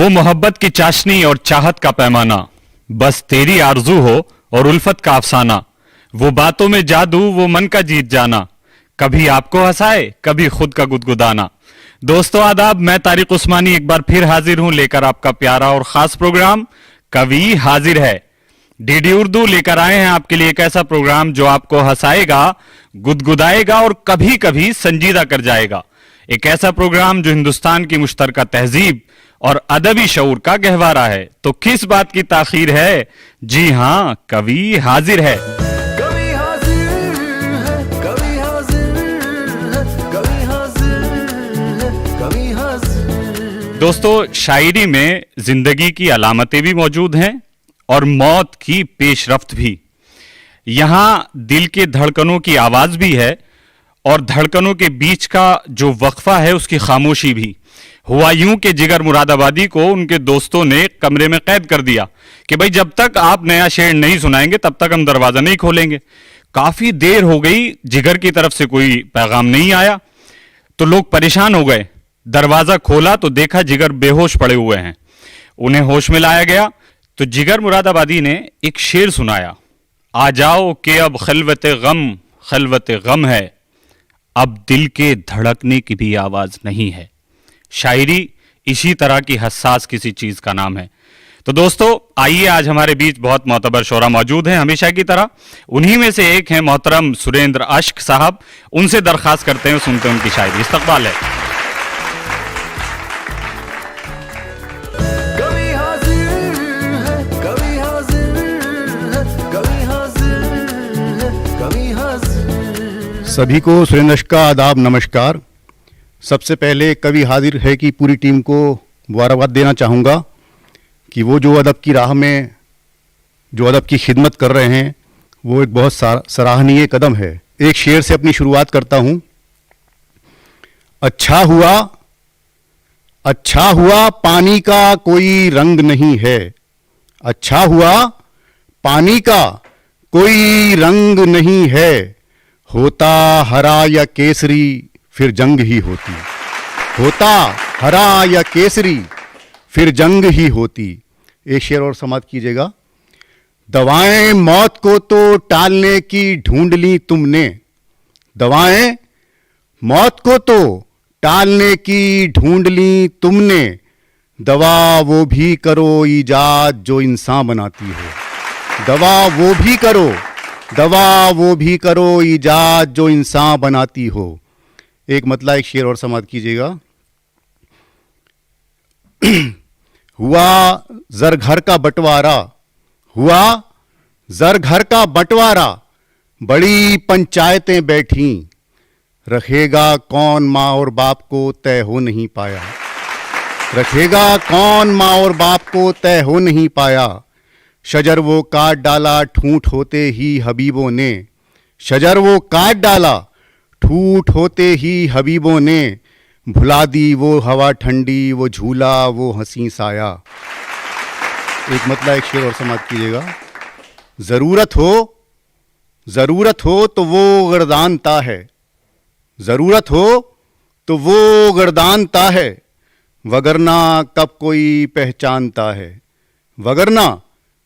वो मोहब्बत की चाशनी और चाहत का पैमाना, बस तेरी आरजू हो और उल्फत का अफसाना। वो बातों में जादू, वो मन का जीत जाना, कभी आपको हंसाए कभी खुद का गुदगुदाना। दोस्तों आदाब, मैं तारिक उस्मानी एक बार फिर हाजिर हूं लेकर आपका प्यारा और खास प्रोग्राम कवि हाजिर है। डीडी उर्दू लेकर आए हैं आपके लिए एक ऐसा प्रोग्राम जो आपको हंसाएगा, गुदगुदाएगा और कभी कभी संजीदा कर जाएगा। एक ऐसा प्रोग्राम जो हिंदुस्तान की मुश्तरका तहजीब और अदबी शऊर का गहवारा है। तो किस बात की ताखीर है? जी हां, कवि हाजिर है। कवि हाजिर है, कवि हाजिर है, कवि हाजिर है, कवि हाजिर। दोस्तों, शायरी में जिंदगी की अलामतें भी मौजूद हैं और मौत की पेशरफ्त भी। यहां दिल के धड़कनों की आवाज भी है और धड़कनों के बीच का जो वक्फा है उसकी खामोशी भी। हुआ यूं कि जिगर मुरादाबादी को उनके दोस्तों ने कमरे में कैद कर दिया कि भाई जब तक आप नया शेर नहीं सुनाएंगे तब तक हम दरवाजा नहीं खोलेंगे। काफी देर हो गई, जिगर की तरफ से कोई पैगाम नहीं आया तो लोग परेशान हो गए। दरवाजा खोला तो देखा जिगर बेहोश पड़े हुए हैं। उन्हें होश में लाया गया तो जिगर मुरादाबादी ने एक शेर सुनाया, आ जाओ कि अब खलवत गम है, अब दिल के धड़कने की भी आवाज नहीं है। शायरी इसी तरह की हसास किसी चीज का नाम है। तो दोस्तों आइए, आज हमारे बीच बहुत मोतबर शोरा मौजूद हैं हमेशा की तरह। उन्हीं में से एक हैं मोहतरम सुरेंद्र अश्क साहब। उनसे दरखास्त करते हैं, सुनते हैं उनकी शायरी। इस्तकबाल है। कवि हाजिर है, कवि हाजिर है, कवि हाजिर है, कवि हाजिर। सभी को सुरेंद्र अश्क का आदाब, नमस्कार। सबसे पहले कवि हाजिर है की पूरी टीम को मुबारकबाद देना चाहूँगा कि वो जो अदब की राह में जो अदब की खिदमत कर रहे हैं वो एक बहुत सराहनीय कदम है। एक शेर से अपनी शुरुआत करता हूँ। अच्छा हुआ पानी का कोई रंग नहीं है, अच्छा हुआ पानी का कोई रंग नहीं है, होता हरा या केसरी फिर जंग ही होती, होता हरा या केसरी फिर जंग ही होती। एक शेर और समाप्त कीजिएगा। दवाएं मौत को तो टालने की ढूंढ ली तुमने, दवाएं मौत को तो टालने की ढूंढ ली तुमने, दवा वो भी करो ईजाद जो इंसान बनाती हो, दवा वो भी करो, दवा वो भी करो ईजाद जो इंसान बनाती हो। एक मतला एक शेर और समाप्त कीजिएगा। हुआ जर घर का बंटवारा, हुआ जर घर का बंटवारा, बड़ी पंचायतें बैठी, रखेगा कौन माँ और बाप को तय हो नहीं पाया, रखेगा कौन माँ और बाप को तय हो नहीं पाया। शजर वो काट डाला ठूंठ होते ही हबीबों ने, शजर वो काट डाला ठूठ होते ही हबीबों ने, भुला दी वो हवा ठंडी, वो झूला वो हंसी साया। एक मतला एक शेर और समाप्त कीजिएगा। जरूरत हो तो वो गर्दानता है, जरूरत हो तो वो गर्दानता है, वगरना कब कोई पहचानता है,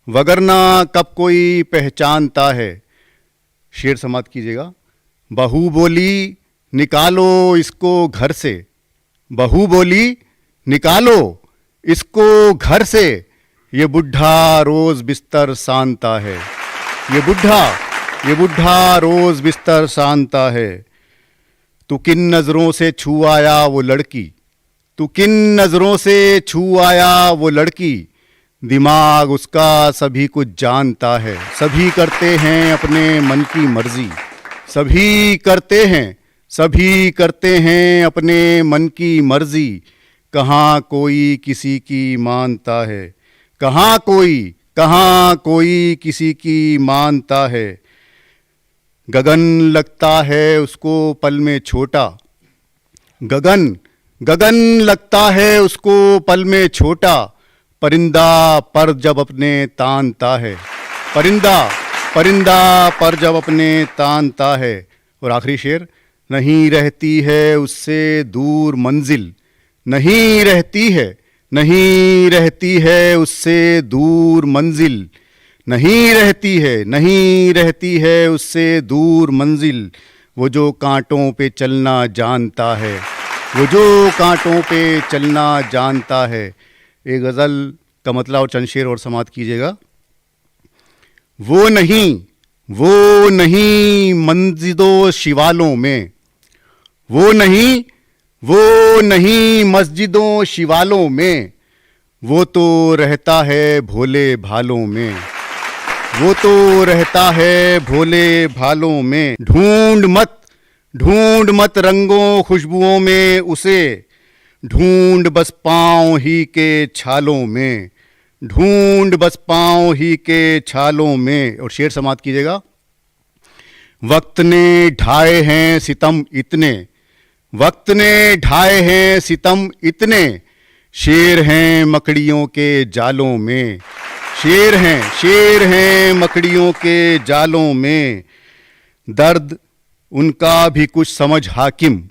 वगरना कब कोई पहचानता है। शेर समाप्त कीजिएगा। बहू बोली निकालो इसको घर से, बहू बोली निकालो इसको घर से, ये बुढ़ा रोज बिस्तर सानता है, ये बुढ़ा रोज बिस्तर सानता है। तू किन नजरों से छू आया वो लड़की, तू किन नजरों से छू आया वो लड़की, दिमाग उसका सभी कुछ जानता है, सभी करते हैं अपने मन की मर्जी, सभी करते हैं अपने मन की मर्जी। कहाँ कोई किसी की मानता है, कहाँ कोई किसी की मानता है। गगन लगता है उसको पल में छोटा, गगन लगता है उसको पल में छोटा, परिंदा पर जब अपने तानता है, परिंदा पर जब अपने तानता है। और आखिरी शेर, नहीं रहती है उससे दूर मंजिल, नहीं रहती है नहीं रहती है उससे दूर मंजिल, नहीं रहती है, नहीं रहती है उससे दूर मंजिल। वो जो कांटों पे चलना जानता है, वो जो कांटों पे चलना जानता है। एक गज़ल का मतलब और चंद शेर और समाप्त कीजिएगा। वो नहीं मस्जिदों शिवालों में, वो नहीं मस्जिदों शिवालों में, वो तो रहता है भोले भालों में, वो तो रहता है भोले भालों में। ढूंढ मत रंगों खुशबुओं में उसे, ढूंढ बस पाँव ही के छालों में, ढूंढ बस पाँव ही के छालों में। और शेर समाप्त कीजिएगा। वक्त ने ढाए हैं सितम इतने, वक्त ने ढाए हैं सितम इतने, शेर हैं मकड़ियों के जालों में, शेर हैं मकड़ियों के जालों में। दर्द उनका भी कुछ समझ हाकिम,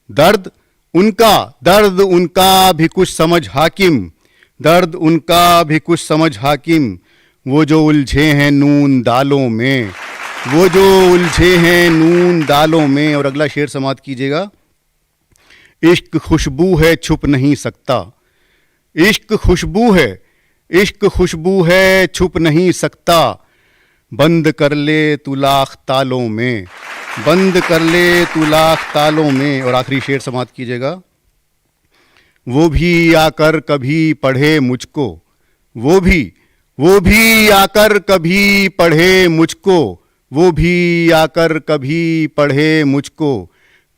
दर्द उनका भी कुछ समझ हाकिम, दर्द उनका भी कुछ समझ हाकिम। वो जो उलझे हैं नून दालों में, वो जो उलझे हैं नून दालों में। और अगला शेर समाप्त कीजिएगा। इश्क खुशबू है छुप नहीं सकता, इश्क खुशबू है छुप नहीं सकता। बंद कर ले तू लाख तालों में, बंद कर ले तू लाख तालों में। और आखिरी शेर समाप्त कीजिएगा। वो भी आकर कभी पढ़े मुझको, वो भी आकर कभी पढ़े मुझको, वो भी आकर कभी पढ़े मुझको।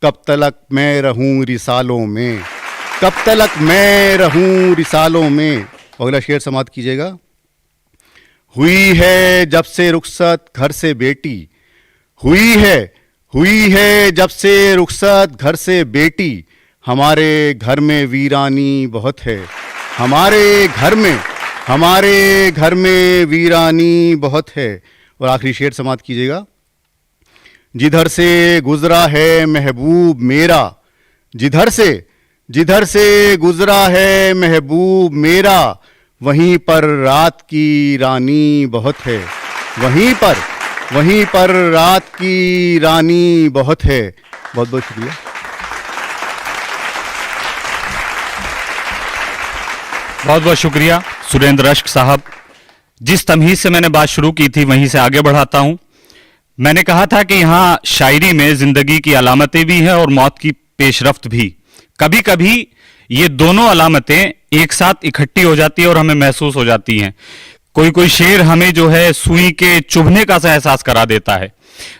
कब तलक मैं रहूं रिसालों में, कब तलक मैं रहूं रिसालों में। अगला शेर समाप्त कीजिएगा। हुई है जब से रुखसत घर से बेटी, हुई है जब से रुखसत घर से बेटी। हमारे घर में वीरानी बहुत है, हमारे घर में वीरानी बहुत है। और आखिरी शेर समाप्त कीजिएगा। जिधर से गुजरा है महबूब मेरा, जिधर से गुजरा है महबूब मेरा, वहीं पर रात की रानी बहुत है, वहीं पर रात की रानी बहुत है। बहुत बहुत शुक्रिया। बहुत बहुत शुक्रिया सुरेंद्र रश्क साहब। जिस तमहीज से मैंने बात शुरू की थी वहीं से आगे बढ़ाता हूं। मैंने कहा था कि यहाँ शायरी में जिंदगी की अलामतें भी हैं और मौत की पेशरफ्त भी। कभी कभी ये दोनों अलामतें एक साथ इकट्ठी हो जाती है और हमें महसूस हो जाती हैं। कोई कोई शेर हमें जो है सुई के चुभने का सा एहसास करा देता है।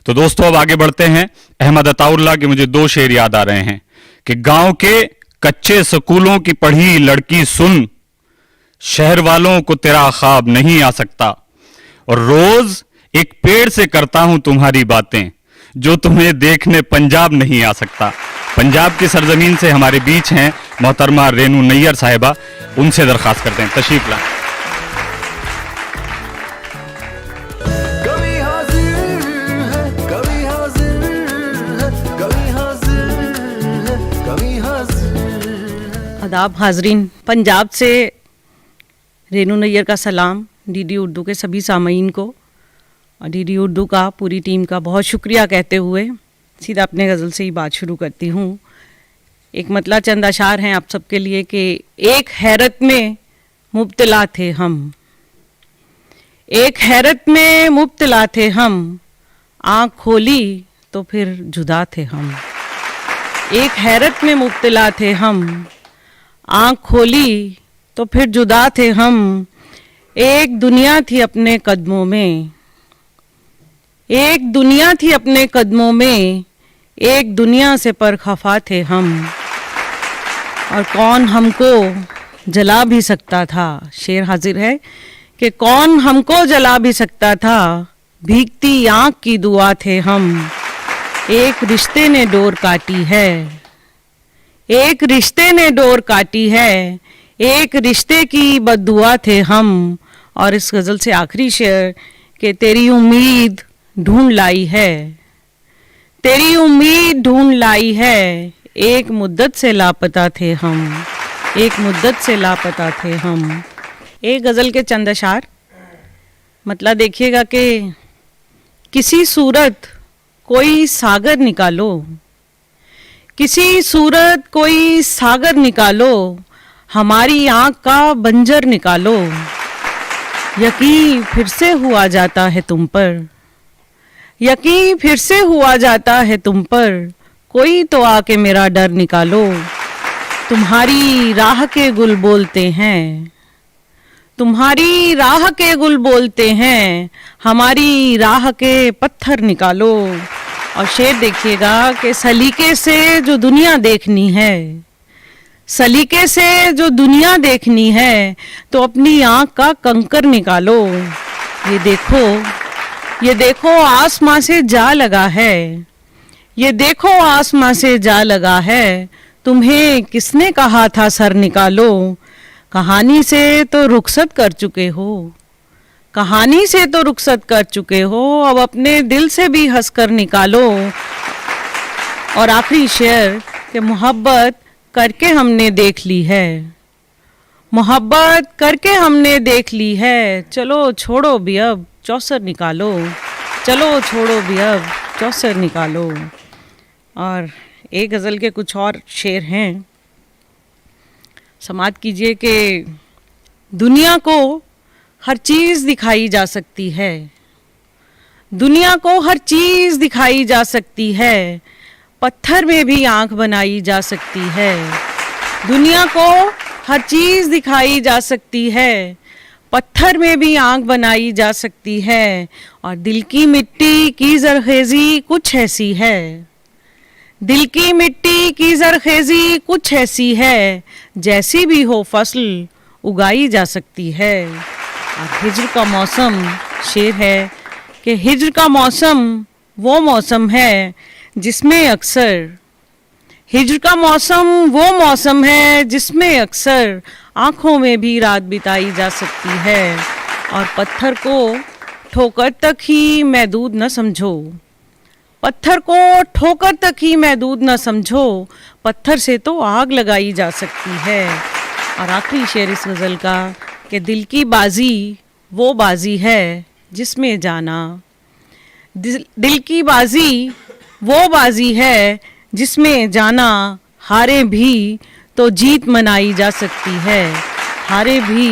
तो दोस्तों अब आगे बढ़ते हैं। अहमद अताउल्लाह के मुझे दो शेर याद आ रहे हैं कि गांव के कच्चे स्कूलों की पढ़ी लड़की सुन, शहर वालों को तेरा ख्वाब नहीं आ सकता। और रोज एक पेड़ से करता हूं तुम्हारी बातें, जो तुम्हें देखने पंजाब नहीं आ सकता। पंजाब की सरजमीन से हमारे बीच हैं मोहतरमा रेनू नैयर साहिबा, उनसे दरखास्त करते हैं तशरीफ लाएं। कभी हाजिर है, कभी हाजिर है, कभी हाजिर है, कभी हाजिर है। आदाब हाजरीन, पंजाब से रेनू नैयर का सलाम डीडी उर्दू के सभी सामीन को और डीडी उर्दू का पूरी टीम का बहुत शुक्रिया कहते हुए सीधा अपने गज़ल से ही बात शुरू करती हूँ। एक मतला चंद अशार हैं आप सबके लिए कि एक हैरत में मुब्तला थे हम, एक हैरत में मुब्तला थे हम, आँख खोली तो फिर जुदा थे हम। एक हैरत में मुब्तला थे हम, आँख खोली तो फिर जुदा थे हम। एक दुनिया थी अपने कदमों में, एक दुनिया थी अपने कदमों में, एक दुनिया से पर खफा थे हम। और कौन हमको जला भी सकता था, शेर हाजिर है कि कौन हमको जला भी सकता था, भीगती आँख की दुआ थे हम। एक रिश्ते ने डोर काटी है, एक रिश्ते ने डोर काटी है, एक रिश्ते की बद्दुआ थे हम। और इस गज़ल से आखिरी शेर कि तेरी उम्मीद ढूंढ लाई है, तेरी उम्मीद ढूंढ लाई है, एक मुद्दत से लापता थे हम। एक मुद्दत से लापता थे हम। एक गज़ल के चंद अशार, मतलब देखिएगा कि किसी सूरत कोई सागर निकालो, किसी सूरत कोई सागर निकालो, हमारी आँख का बंजर निकालो, यकीन फिर से हुआ जाता है तुम पर, यकीन फिर से हुआ जाता है तुम पर, कोई तो आके मेरा डर निकालो। तुम्हारी राह के गुल बोलते हैं, तुम्हारी राह के गुल बोलते हैं, हमारी राह के पत्थर निकालो। और शेर देखिएगा कि सलीके से जो दुनिया देखनी है, सलीके से जो दुनिया देखनी है, तो अपनी आँख का कंकर निकालो। ये देखो आसमां से जा लगा है, ये देखो आसमां से जा लगा है, तुम्हें किसने कहा था सर निकालो। कहानी से तो रुखसत कर चुके हो, कहानी से तो रुखसत कर चुके हो, अब अपने दिल से भी हंसकर निकालो। और आखिरी शेर कि मोहब्बत करके हमने देख ली है, मोहब्बत करके हमने देख ली है, चलो छोड़ो भी अब चौसर निकालो, चलो छोड़ो भी अब चौसर निकालो। और एक गज़ल के कुछ और शेर हैं। समाज कीजिए कि दुनिया को हर चीज़ दिखाई जा सकती है, दुनिया को हर चीज़ दिखाई जा सकती है, पत्थर में भी आँख बनाई जा सकती है। दुनिया को हर चीज़ दिखाई जा सकती है, पत्थर में भी आँख बनाई जा सकती है। और दिल की मिट्टी की जरखेज़ी कुछ ऐसी है, दिल की मिट्टी की जरखेज़ी कुछ ऐसी है, जैसी भी हो फसल उगाई जा सकती है। और हिज्र का मौसम शेर है कि हिज्र का मौसम वो मौसम है जिसमें अक्सर, हिज्र का मौसम वो मौसम है जिसमें अक्सर आँखों में भी रात बिताई जा सकती है। और पत्थर को ठोकर तक ही महदूद न समझो, पत्थर को ठोकर तक ही महदूद न समझो, पत्थर से तो आग लगाई जा सकती है। और आखिरी शेर इस गज़ल का कि दिल की बाजी वो बाजी है जिसमें जाना, दिल की बाजी वो बाजी है जिसमें जाना, हारे भी तो जीत मनाई जा सकती है, हारे भी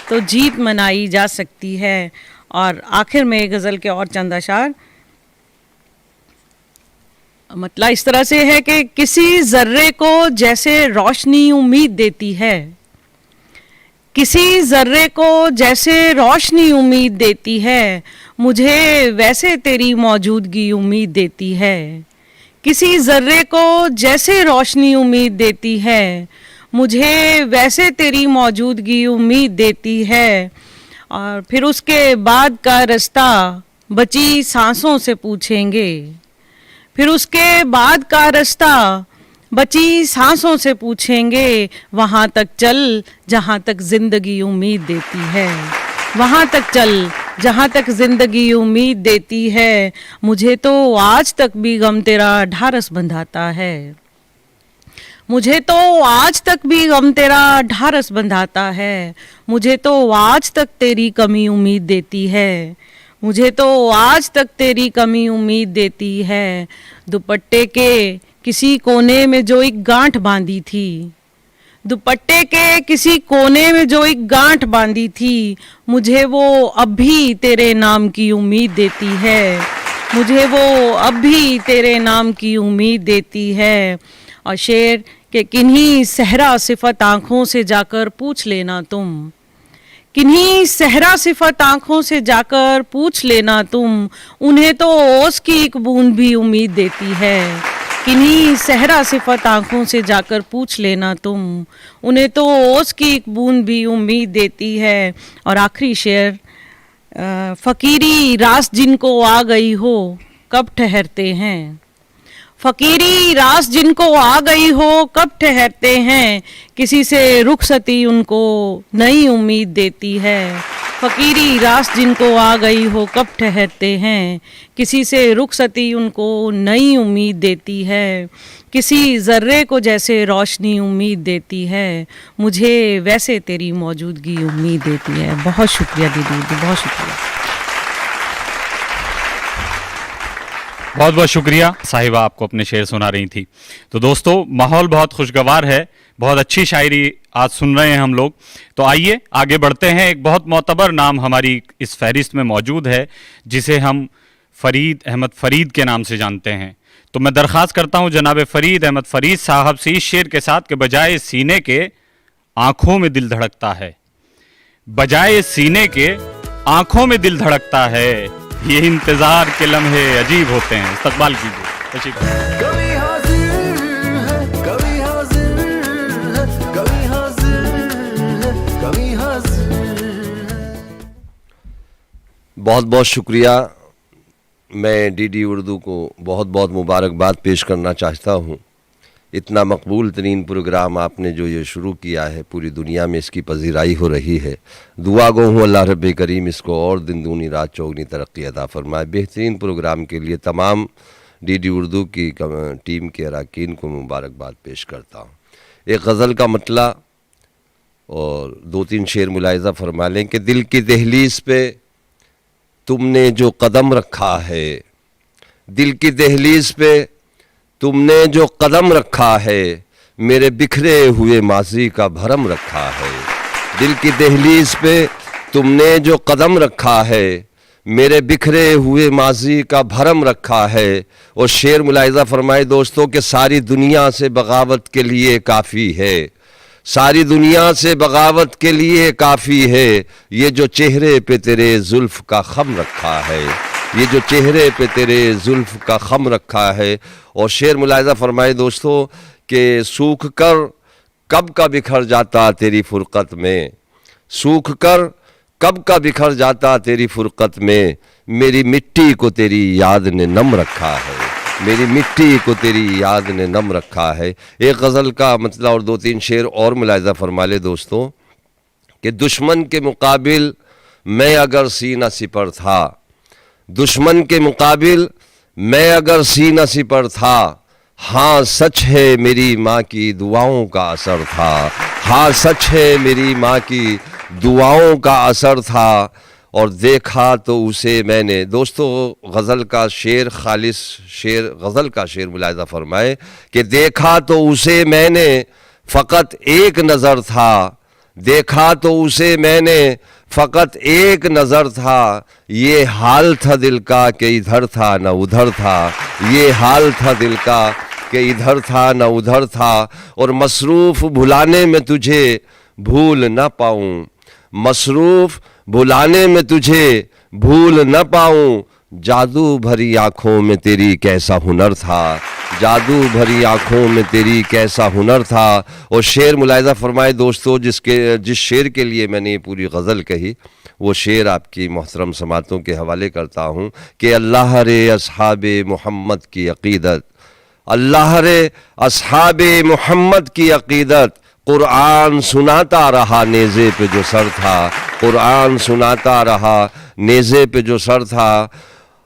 तो जीत मनाई जा सकती है। और आखिर में गज़ल के और चंद अशार, मतलब इस तरह से है कि किसी ज़र्रे को जैसे रोशनी उम्मीद देती है, किसी ज़र्रे को जैसे रोशनी उम्मीद देती है, मुझे वैसे तेरी मौजूदगी उम्मीद देती है। किसी ज़र्रे को जैसे रोशनी उम्मीद देती है, मुझे वैसे तेरी मौजूदगी उम्मीद देती है। और फिर उसके बाद का रास्ता बची सांसों से पूछेंगे, फिर उसके बाद का रास्ता बची सांसों से पूछेंगे, वहाँ तक चल जहाँ तक ज़िंदगी उम्मीद देती है, वहाँ तक चल जहाँ तक ज़िंदगी उम्मीद देती है। मुझे तो आज तक भी गम तेरा ढारस बंधाता है, मुझे तो आज तक भी गम तेरा ढारस बंधाता है, मुझे तो आज तक तेरी कमी उम्मीद देती है, मुझे तो आज तक तेरी कमी उम्मीद देती है। दुपट्टे के किसी कोने में जो एक गांठ बांधी थी, दुपट्टे के किसी कोने में जो एक गांठ बांधी थी, मुझे वो अब भी तेरे नाम की उम्मीद देती है, मुझे वो अब भी तेरे नाम की उम्मीद देती है। और शेर कि किन्हीं सहरा सिफत आँखों से जाकर पूछ लेना तुम, किन्हीं सहरा सिफत आँखों से जाकर पूछ लेना तुम, उन्हें तो ओस की एक बूंद भी उम्मीद देती है, किन्हीं सहरा सिफत आँखों से जाकर पूछ लेना तुम, उन्हें तो ओस की एक बूंद भी उम्मीद देती है। और आखिरी शेर, फ़कीरी रास जिनको आ गई हो कब ठहरते हैं, फ़कीरी रास जिनको आ गई हो कब ठहरते हैं, किसी से रुखसती उनको नई उम्मीद देती है, फकीरी रास जिनको आ गई हो कब ठहरते हैं, किसी से रुखसती उनको नई उम्मीद देती है, किसी ज़र्रे को जैसे रोशनी उम्मीद देती है, मुझे वैसे तेरी मौजूदगी उम्मीद देती है। बहुत शुक्रिया दीदी उर्दू, बहुत शुक्रिया। बहुत बहुत शुक्रिया साहिबा, आपको अपने शेर सुना रही थी। तो दोस्तों, माहौल बहुत खुशगवार है, बहुत अच्छी शायरी आज सुन रहे हैं हम लोग। तो आइए आगे बढ़ते हैं। एक बहुत मोतबर नाम हमारी इस फहरिस्त में मौजूद है, जिसे हम फरीद अहमद फरीद के नाम से जानते हैं। तो मैं दरख्वास्त करता हूं जनाब फरीद अहमद फरीद साहब से इस शेर के साथ कि बजाय सीने के आंखों में दिल धड़कता है, बजाय सीने के आंखों में दिल धड़कता है, ये इंतजार के लम्हे अजीब होते हैं। इस्तकबाल कीजिए, तशरीफ। कभी हाजिर है, कभी हाजिर है, कभी हाजिर है, कभी हाजिर है। बहुत बहुत शुक्रिया। मैं डीडी उर्दू को बहुत बहुत मुबारकबाद पेश करना चाहता हूँ। इतना मकबूल तरीन प्रोग्राम आपने जो ये शुरू किया है, पूरी दुनिया में इसकी पजीराई हो रही है। दुआ गो हूँ अल्लाह रब्बे करीम इसको और दिन दूनी रात चौगनी तरक्की अता फरमाए। बेहतरीन प्रोग्राम के लिए तमाम डीडी उर्दू की टीम के अरकान को मुबारकबाद पेश करता हूँ। एक गज़ल का मतला और 2-3 शेर मुलाहिज़ा फरमा लें कि दिल की दहलीज़ पे तुमने जो कदम रखा है, दिल की दहलीज़ पे तुमने जो कदम रखा है, मेरे बिखरे हुए माजी का भरम रखा है। दिल की दहलीज़ पे तुमने जो कदम रखा है, मेरे बिखरे हुए माजी का भरम रखा है। और शेर मुलाहिज़ा फरमाए दोस्तों कि सारी दुनिया से बगावत के लिए काफ़ी है, सारी दुनिया से बगावत के लिए काफ़ी है, ये जो चेहरे पे तेरे जुल्फ़ का खम रखा है, ये जो चेहरे पे तेरे जुल्फ़ का खम रखा है। और शेर मुलाहिज़ा फरमाए दोस्तों कि सूख कर कब का बिखर जाता तेरी फुरक़त में, सूख कर कब का बिखर जाता तेरी फुरक़त में, मेरी मिट्टी को तेरी याद ने नम रखा है, मेरी मिट्टी को तेरी याद ने नम रखा है। एक गज़ल का मतलब और 2-3 शेर और मुलाहिज़ा फरमा ले दोस्तों कि दुश्मन के मुकाबिल मैं अगर सीना सिपर था, दुश्मन के मुकाबिल मैं अगर सीना सिपर था, हाँ सच है मेरी माँ की दुआओं का असर था, हाँ सच है मेरी माँ की दुआओं का असर था। और देखा तो उसे मैंने, दोस्तों गज़ल का शेर खालिस शेर, गज़ल का शेर मुलाहिज़ा फरमाए कि देखा तो उसे मैंने फ़कत एक नज़र था, देखा तो उसे मैंने फ़कत एक नज़र था, ये हाल था दिल का कि इधर था न उधर था, ये हाल था दिल का कि इधर था न उधर था। और मसरूफ़ भुलाने में तुझे भूल न पाऊँ, मसरूफ़ भुलाने में तुझे भूल न पाऊँ, जादू भरी आँखों में तेरी कैसा हुनर था, जादू भरी आँखों में तेरी कैसा हुनर था। और शेर मुलाहिज़ा फरमाए दोस्तों जिस शेर के लिए मैंने ये पूरी गज़ल कही, वो शेर आपकी मोहतरम समातों के हवाले करता हूँ कि अल्लाह रे अस्हाबे मोहम्मद की अक़ीदत, अल्लाह रे अस्हाबे मोहम्मद की अक़ीदत, कुरान सुनाता रहा नेज़े पे जो सर था, कुरान सुनाता रहा नेज़े पे जो सर था।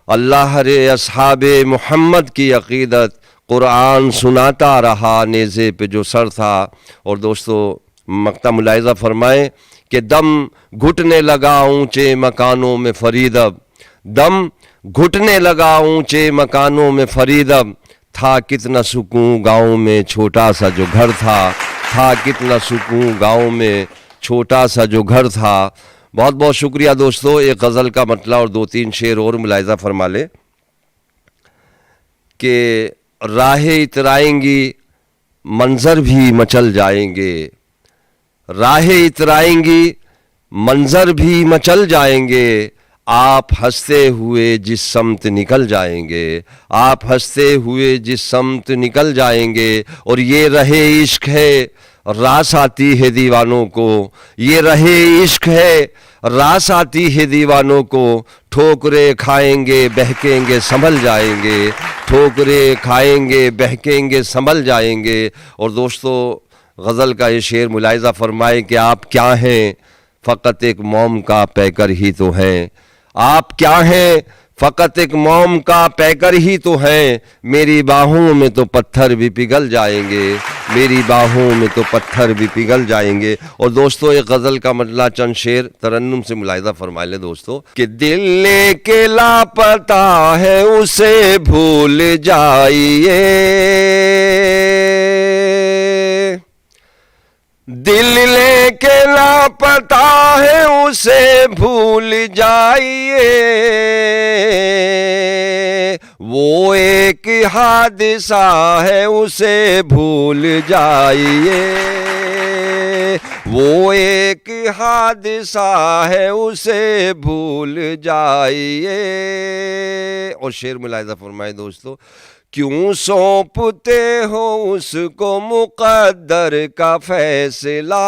अल्लाह रे अस्हाबे मोहम्मद की अक़ीदत, कुरान सुनाता रहा नेज़े पे जो सर था। और दोस्तों मक्ता मुलाहिज़ा फरमाएँ कि दम घुटने लगा ऊँचे मकानों में फरीदब, दम घुटने लगा ऊँचे मकानों में फरीदब, था कितना सुकून गाँव में छोटा सा जो घर था कितना सुकून गाँव में छोटा सा जो घर था। बहुत बहुत शुक्रिया दोस्तों। एक गज़ल का मतला और 2-3 शेर और मुलाहिज़ा फरमा ले कि राहें इतराएंगी मंज़र भी मचल जाएंगे, राहें इतराएंगी मंज़र भी मचल जाएंगे, आप हंसते हुए जिस समत निकल जाएंगे, आप हंसते हुए जिस समत निकल जाएंगे। और ये रहे इश्क है रास आती है दीवानों को, ये रहे इश्क है रास आती है दीवानों को, ठोकरे खाएंगे बहकेंगे संभल जाएंगे, ठोकरे खाएंगे बहकेंगे संभल जाएंगे। और दोस्तों गज़ल का ये शेर मुलाहिज़ा फरमाए कि आप क्या हैं फ़कत एक मोम का पैकर ही तो हैं। आप क्या हैं, फ़कत एक मोम का पैकर ही तो हैं। मेरी बाहों में तो पत्थर भी पिघल जाएंगे, मेरी बाहों में तो पत्थर भी पिघल जाएंगे। और दोस्तों एक गज़ल का मतलब चंद शेर तरन्नुम से मुलाहिज़ा फरमा लें दोस्तों कि दिल लेके लापता है उसे भूल जाइए, दिल लेके लापता है उसे भूल जाइए। वो एक हादसा है उसे भूल जाइए, वो एक हादसा है उसे भूल जाइए। और शेर मुलाहिज़ा फरमाए दोस्तों, क्यों सौंपते हो उसको मुक़द्दर का फैसला,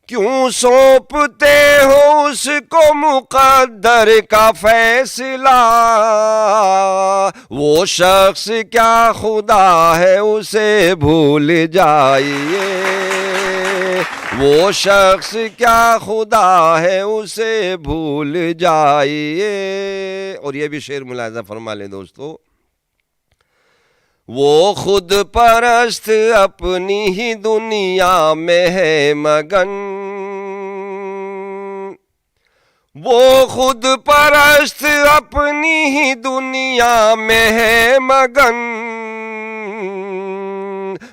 क्यों सौंपते हो उसको मुक़द्दर का फैसला। वो शख्स क्या खुदा है उसे भूल जाइए, वो शख्स क्या खुदा है उसे भूल जाइए। और ये भी शेर मुलाहिज़ा फरमा लें दोस्तों, वो खुद परस्त अपनी ही दुनिया में है मगन, वो खुद परस्त अपनी ही दुनिया में है मगन।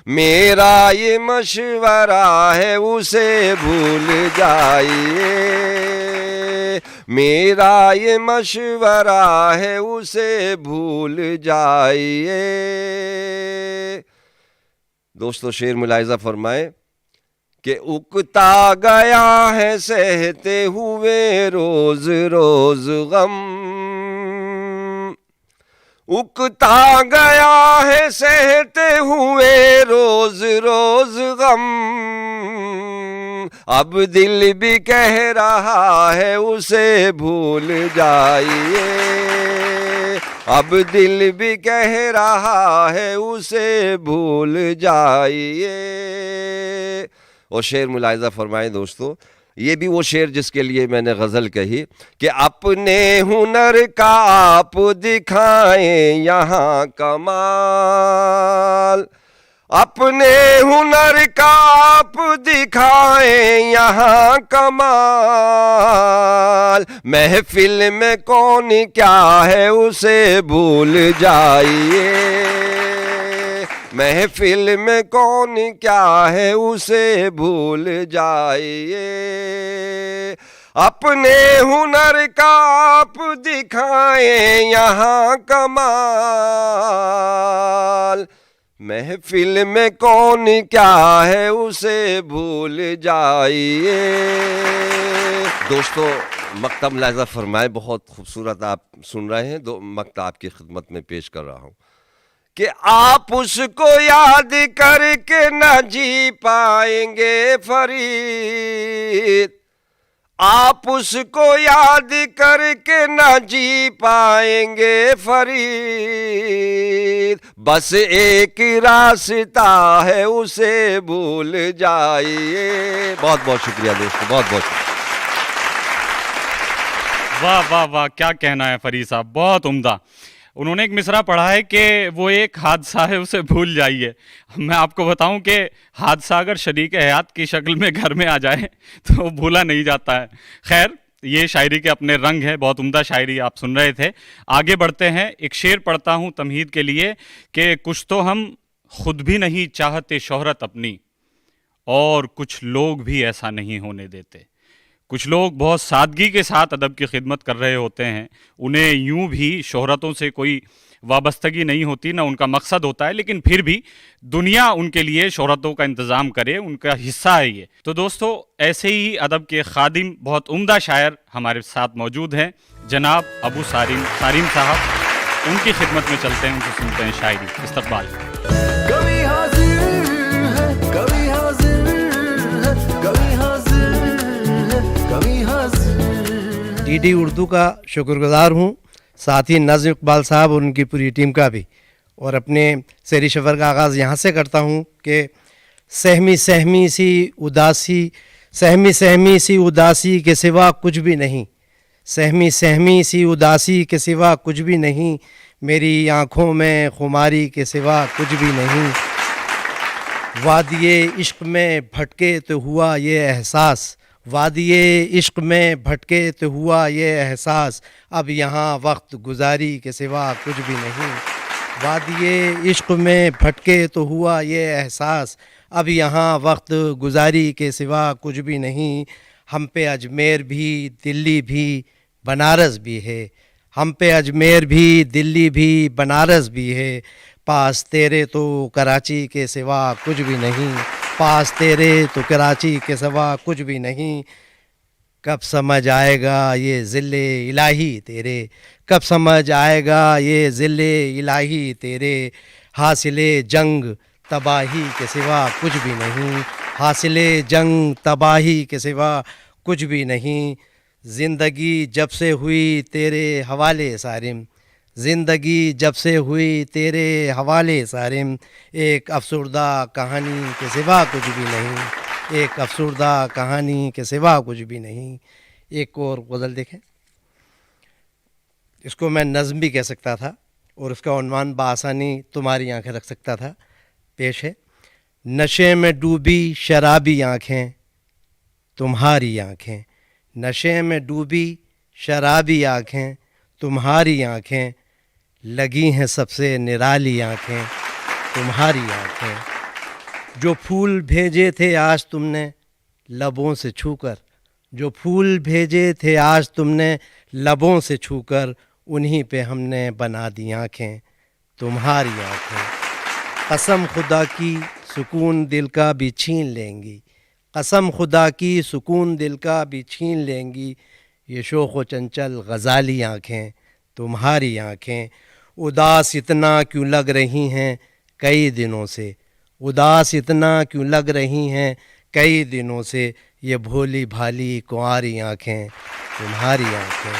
मेरा ये मशवरा है उसे भूल जाइए, मेरा ये मशवरा है उसे भूल जाइए। दोस्तों शेर मुलाहिज़ा फरमाए कि उकता गया है सहते हुए रोज रोज गम, उकता गया है सहते हुए रोज रोज गम। अब दिल भी कह रहा है उसे भूल जाइए, अब दिल भी कह रहा है उसे भूल जाइए। और शेर मुलाहिज़ा फरमाएं दोस्तों, ये भी वो शेर जिसके लिए मैंने गज़ल कही कि अपने हुनर का आप दिखाएं यहाँ कमाल, अपने हुनर का आप दिखाएं यहाँ कमाल। महफिल में कौन क्या है उसे भूल जाइए, महफिल में कौन क्या है उसे भूल जाइए। अपने हुनर का आप दिखाएं यहाँ कमाल, महफिल में कौन क्या है उसे भूल जाइए। दोस्तों मक्ता मुलाहिज़ा फरमाए, बहुत खूबसूरत आप सुन रहे हैं, दो मक्ता आपकी खिदमत में पेश कर रहा हूँ कि आप उसको याद करके न जी पाएंगे फरीद, आप उसको याद करके न जी पाएंगे फरीद। बस एक रास्ता है उसे भूल जाइए। बहुत बहुत शुक्रिया दोस्तों, बहुत बहुत शुक्रिया। वाह वाह वाह, क्या कहना है फरीद साहब, बहुत उम्दा। उन्होंने एक मिसरा पढ़ा है कि वो एक हादसा है उसे भूल जाइए। मैं आपको बताऊं कि हादसा अगर शरीक हयात की शक्ल में घर में आ जाए तो वो भूला नहीं जाता है। खैर, ये शायरी के अपने रंग हैं, बहुत उम्दा शायरी आप सुन रहे थे। आगे बढ़ते हैं, एक शेर पढ़ता हूँ तमहीद के लिए कि कुछ तो हम खुद भी नहीं चाहते शोहरत अपनी, और कुछ लोग भी ऐसा नहीं होने देते। कुछ लोग बहुत सादगी के साथ अदब की खिदमत कर रहे होते हैं, उन्हें यूं भी शोहरतों से कोई वाबस्तगी नहीं होती, ना उनका मकसद होता है, लेकिन फिर भी दुनिया उनके लिए शोहरतों का इंतज़ाम करे, उनका हिस्सा है ये। तो दोस्तों ऐसे ही अदब के खादिम बहुत उम्दा शायर हमारे साथ मौजूद हैं, जनाब अबू सारिम साहब। उनकी खिदमत में चलते हैं, उनसे सुनते हैं शायरी। इस्तकबाल। कभी हाजिर है, कभी हाजिर है, कभी हाजिर है, कभी हाजिर है। डीडी उर्दू का शुक्रगुजार हूँ, साथ ही नाज़िम इकबाल साहब और उनकी पूरी टीम का भी। और अपने शेरी सफ़र का आगाज़ यहाँ से करता हूँ कि सहमी सहमी सी उदासी के सिवा कुछ भी नहीं, सहमी सहमी सी उदासी के सिवा कुछ भी नहीं, मेरी आँखों में खुमारी के सिवा कुछ भी नहीं। वादिये इश्क में भटके तो हुआ ये एहसास, वादिये इश्क में भटके तो हुआ ये एहसास, अब यहाँ वक्त गुजारी के सिवा कुछ भी नहीं। वादिये इश्क में भटके तो हुआ ये एहसास, अब यहाँ वक्त गुजारी के सिवा कुछ भी नहीं। हम पे अजमेर भी दिल्ली भी बनारस भी है, हम पे अजमेर भी दिल्ली भी बनारस भी है, पास तेरे तो कराची के सिवा कुछ भी नहीं, पास तेरे तो कराची के सिवा कुछ भी नहीं। कब समझ आएगा ये ज़िले इलाही तेरे, कब समझ आएगा ये ज़िले इलाही तेरे, हासिले जंग तबाही के सिवा कुछ भी नहीं, हासिले जंग तबाही के सिवा कुछ भी नहीं। ज़िंदगी जब से हुई तेरे हवाले सारिम, ज़िंदगी जब से हुई तेरे हवाले सारिम, एक अफसरदा कहानी के सिवा कुछ भी नहीं, एक अफसरदा कहानी के सिवा कुछ भी नहीं। एक और गज़ल देखें, इसको मैं नज़्म भी कह सकता था और उसका उन्वान बासानी तुम्हारी आंखें रख सकता था। पेश है। नशे में डूबी शराबी आंखें तुम्हारी आंखें, नशे में डूबी शराबी आंखें तुम्हारी आंखें, लगी हैं सबसे निराली आंखें तुम्हारी आंखें। जो फूल भेजे थे आज तुमने लबों से छूकर, जो फूल भेजे थे आज तुमने लबों से छूकर, उन्हीं पे हमने बना दी आंखें तुम्हारी आंखें। कसम खुदा की सुकून दिल का भी छीन लेंगी, कसम खुदा की सुकून दिल का भी छीन लेंगी, ये शोख व चंचल गज़ाली आँखें तुम्हारी आँखें। उदास इतना क्यों लग रही हैं कई दिनों से, उदास इतना क्यों लग रही हैं कई दिनों से, ये भोली भाली कुंवारी आँखें तुम्हारी आँखें।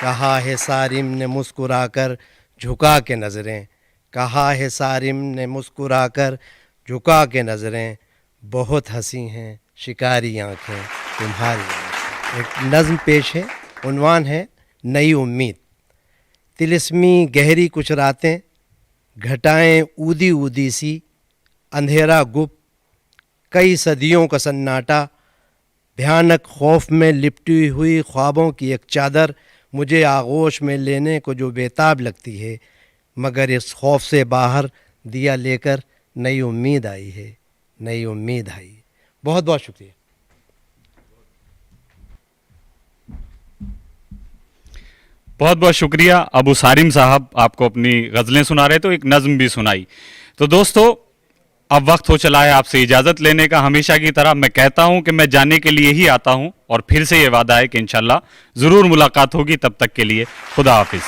कहा है सारिम ने मुस्कुराकर झुका के नज़रें, कहा है सारिम ने मुस्कुराकर झुका के नज़रें, बहुत हंसी हैं शिकारी आँखें तुम्हारी आँखें। एक नज़्म पेश है, उन्वान है नई उम्मीद। तिलिस्मी गहरी कुछ रातें, घटाएं ऊदी ऊदी सी, अंधेरा गुप्त कई सदियों का सन्नाटा, भयानक खौफ में लिपटी हुई ख्वाबों की एक चादर मुझे आगोश में लेने को जो बेताब लगती है, मगर इस खौफ से बाहर दिया लेकर नई उम्मीद आई है, नई उम्मीद आई। बहुत बहुत शुक्रिया। बहुत बहुत शुक्रिया। अबू सारिम साहब आपको अपनी गज़लें सुना रहे तो एक नज़्म भी सुनाई। तो दोस्तों अब वक्त हो चला है आपसे इजाज़त लेने का। हमेशा की तरह मैं कहता हूं कि मैं जाने के लिए ही आता हूं और फिर से ये वादा है कि इंशाल्लाह ज़रूर मुलाकात होगी। तब तक के लिए खुदा हाफिज़।